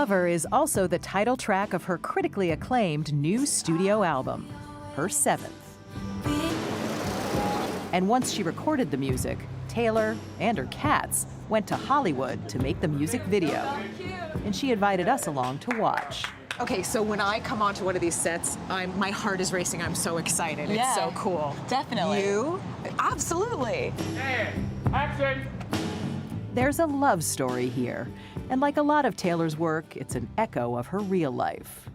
Lover is also the title track of her critically acclaimed new studio album, her seventh. And once she recorded the music, Taylor and her cats went to Hollywood to make the music video. And she invited us along to watch. Okay, so when I come onto one of these sets, my heart is racing. I'm so excited. Yeah, it's so cool. Definitely. You? Absolutely. And action! There's a love story here. And like a lot of Taylor's work, it's an echo of her real life.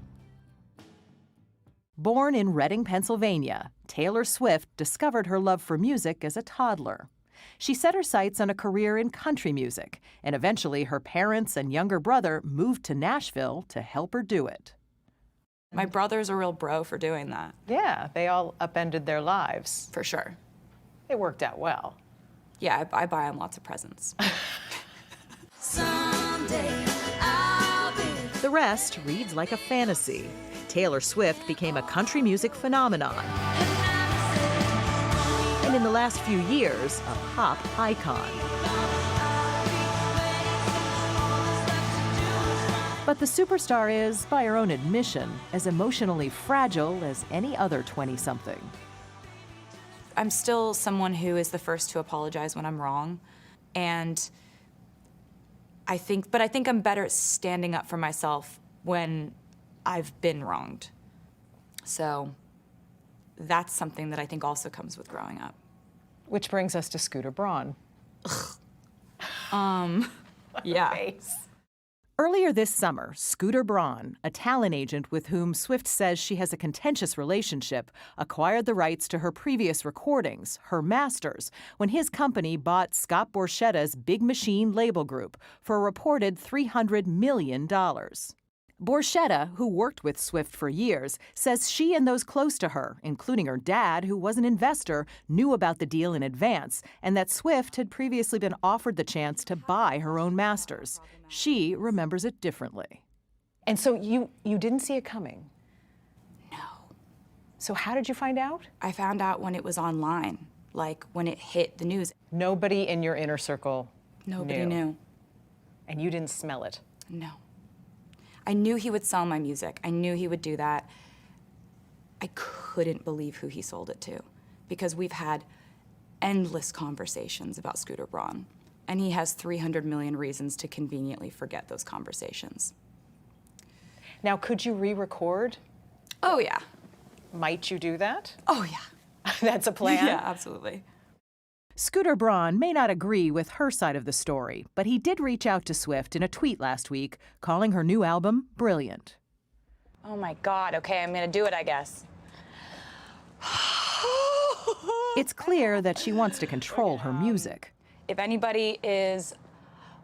Born in Reading, Pennsylvania, Taylor Swift discovered her love for music as a toddler. She set her sights on a career in country music, and eventually her parents and younger brother moved to Nashville to help her do it. My brother's a real bro for doing that. Yeah, they all upended their lives. For sure. It worked out well. Yeah, I buy him lots of presents. The rest reads like a fantasy. Taylor Swift became a country music phenomenon. And in the last few years, a pop icon. But the superstar is, by her own admission, as emotionally fragile as any other 20-something. I'm still someone who is the first to apologize when I'm wrong. And I think I'm better at standing up for myself when I've been wronged. So that's something that I think also comes with growing up. Which brings us to Scooter Braun. Yeah. Earlier this summer, Scooter Braun, a talent agent with whom Swift says she has a contentious relationship, acquired the rights to her previous recordings, her masters, when his company bought Scott Borchetta's Big Machine label group for a reported $300 million. Borchetta, who worked with Swift for years, says she and those close to her, including her dad, who was an investor, knew about the deal in advance, and that Swift had previously been offered the chance to buy her own masters. She remembers it differently. And so you didn't see it coming? No. So how did you find out? I found out when it was online, like when it hit the news. Nobody in your inner circle Nobody knew. And you didn't smell it? No. I knew he would sell my music. I knew he would do that. I couldn't believe who he sold it to, because we've had endless conversations about Scooter Braun, and he has 300 million reasons to conveniently forget those conversations. Now, could you re-record? Oh, yeah. Might you do that? Oh, yeah. That's a plan? Yeah, absolutely. Scooter Braun may not agree with her side of the story, but he did reach out to Swift in a tweet last week, calling her new album brilliant. Oh my God, okay, I'm gonna do it, I guess. It's clear that she wants to control her music. If anybody is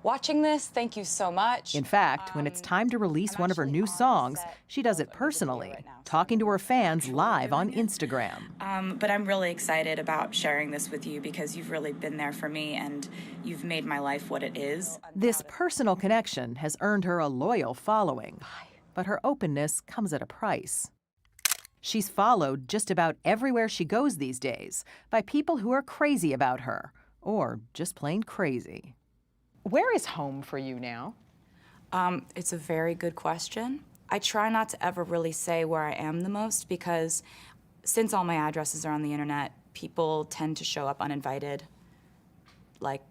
watching this, thank you so much. In fact, when it's time to release one of her new songs, she does it personally, talking to her fans live on Instagram. But I'm really excited about sharing this with you because you've really been there for me and you've made my life what it is. This personal connection has earned her a loyal following, but her openness comes at a price. She's followed just about everywhere she goes these days by people who are crazy about her, or just plain crazy. Where is home for you now? It's a very good question. I try not to ever really say where I am the most because since all my addresses are on the internet, people tend to show up uninvited. Like,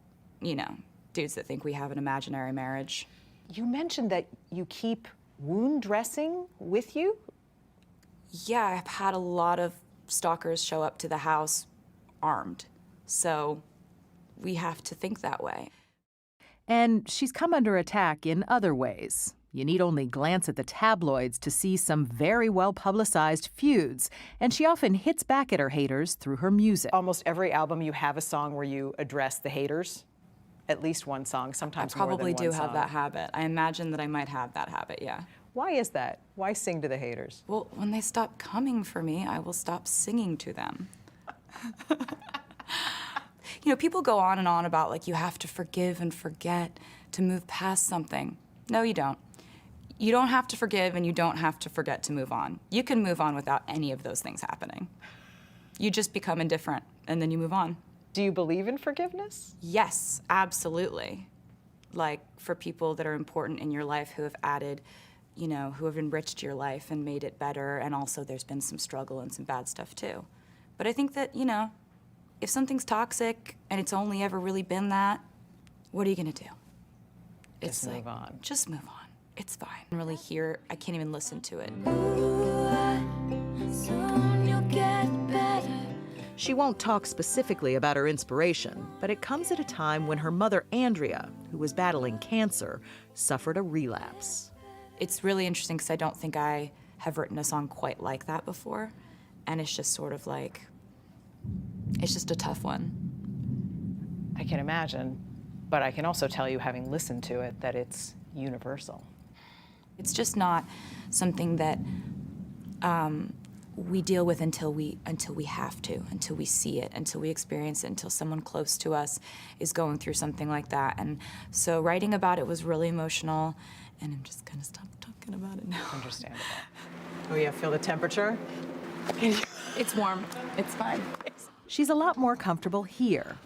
you know, dudes that think we have an imaginary marriage. You mentioned that you keep wound dressing with you? Yeah, I've had a lot of stalkers show up to the house armed. So we have to think that way. And she's come under attack in other ways. You need only glance at the tabloids to see some very well-publicized feuds, and she often hits back at her haters through her music. Almost every album you have a song where you address the haters. At least one song, sometimes more than one song. I probably do have that habit. I imagine that I might have that habit, yeah. Why is that? Why sing to the haters? Well, when they stop coming for me, I will stop singing to them. You know, people go on and on about, like, you have to forgive and forget to move past something. No, you don't. You don't have to forgive and you don't have to forget to move on. You can move on without any of those things happening. You just become indifferent and then you move on. Do you believe in forgiveness? Yes, absolutely. Like, for people that are important in your life who have added, you know, who have enriched your life and made it better. And also there's been some struggle and some bad stuff too. But I think that, you know, if something's toxic and it's only ever really been that, what are you gonna do? Just move on. Just move on. It's fine. I don't really hear, I can't even listen to it. Soon you'll get better. She won't talk specifically about her inspiration, but it comes at a time when her mother, Andrea, who was battling cancer, suffered a relapse. It's really interesting because I don't think I have written a song quite like that before. And it's just sort of like, it's just a tough one. I can imagine, but I can also tell you, having listened to it, that it's universal. It's just not something that we deal with until we have to, until we see it, until we experience it, until someone close to us is going through something like that. And so writing about it was really emotional, and I'm just gonna stop talking about it now. Understandable. Oh yeah, feel the temperature? It's warm. It's fine. She's a lot more comfortable here,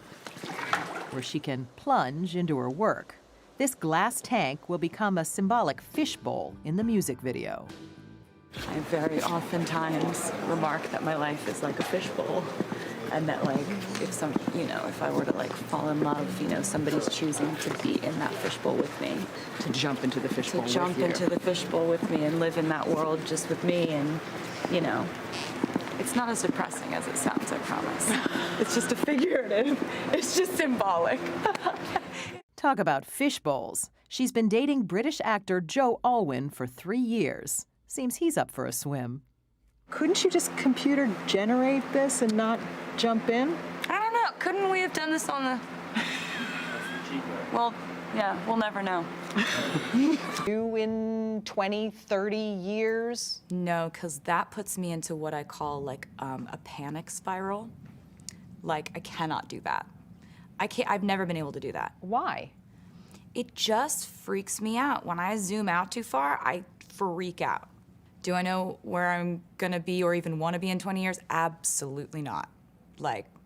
where she can plunge into her work. This glass tank will become a symbolic fishbowl in the music video. I very oftentimes remark that my life is like a fishbowl, and that like if I were to like fall in love, you know, somebody's choosing to be in that fishbowl with me, To jump into the fishbowl to jump into the fishbowl with me and live in that world just with me, and you know, it's not as depressing as it sounds, I promise. It's just a figurative. It's just symbolic. Talk about fishbowls. She's been dating British actor Joe Alwyn for 3 years. Seems he's up for a swim. Couldn't you just computer generate this and not jump in? I don't know. Couldn't we have done this on the? Well, yeah, we'll never know. You in 20, 30 years? No, because that puts me into what I call like a panic spiral. Like, I cannot do that. I've never been able to do that. Why? It just freaks me out. When I zoom out too far, I freak out. Do I know where I'm gonna be or even wanna be in 20 years? Absolutely not. Like,